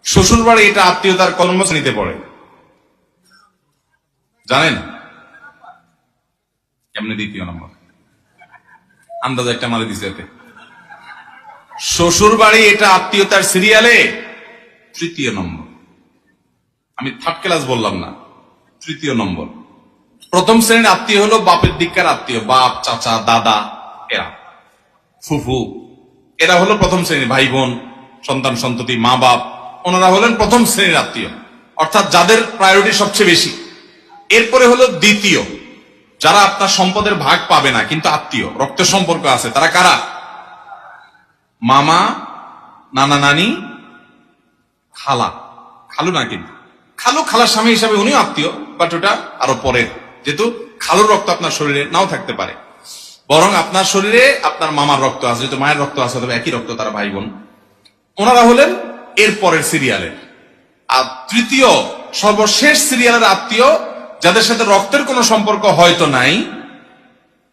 শ্বশুর বাড়ি এটা আত্মীয়তার কর্মশ্রেণীতে পড়ে, জানেন? কেমনে দ্বিতীয় নম্বর? আন্দাজ একটা মারে দিছে এতে। শ্বশুর বাড়ি এটা আত্মীয়তার সিরিয়ালে তৃতীয় নম্বর। আমি থার্ড ক্লাস বললাম না, তৃতীয় নম্বর। প্রথম শ্রেণীর আত্মীয় হলো বাপের দিককার আত্মীয়, বাপ, চাচা, দাদা, এরা, ফুফু, এরা হলো প্রথম শ্রেণীর ভাই বোন, সন্তান সন্ততি, মা বাপ, ওনারা হলেন প্রথম শ্রেণীর আত্মীয়, অর্থাৎ যাদের প্রায়োরিটি সবচেয়ে বেশি। এরপরে হলো দ্বিতীয়, যারা আপনার সম্পদের ভাগ পাবে না কিন্তু আত্মীয়, রক্তের সম্পর্ক আছে। তারা কারা? মামা, নানা নানি, খালা, খালু না, কিন্তু খালু খালার স্বামী হিসাবে উনিও আত্মীয়, বাট ওটা আরো পরের, যেহেতু খালুর রক্ত আপনার শরীরে নাও থাকতে পারে, বরং আপনার শরীরে আপনার মামার রক্ত আছে, যেহেতু মায়ের রক্ত আছে, তবে একই রক্ত, তারা ভাই বোন। ওনারা হলেন এর পরের সিরিয়ালের। আর তৃতীয় সর্বশেষ সিরিয়ালের আত্মীয়, যাদের সাথে রক্তের কোনো সম্পর্ক হয়তো নাই,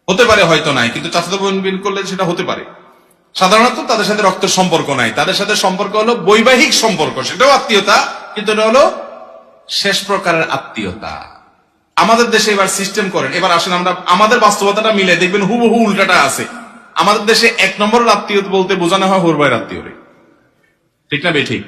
হতে পারে হয়তো নাই, কিন্তু চাচাতো বোন বিন করলে সেটা হতে পারে। সাধারণত তাদের সাথে রক্তের সম্পর্ক নাই, তাদের সাথে সম্পর্ক হলো বৈবাহিক সম্পর্ক, সেটাও আত্মীয়তা, কিন্তু এটা হলো শেষ প্রকারের আত্মীয়তা। আমাদের দেশে এবার সিস্টেম করেন, এবার আসেন আমরা আমাদের বাস্তবতাটা মিলে দেখবেন হুবহু উল্টাটা আছে। আমাদের দেশে এক নম্বরের আত্মীয় বলতে বোঝানো হয় হুরবাইয়ের আত্মীয়, ঠিক না বে ঠিক?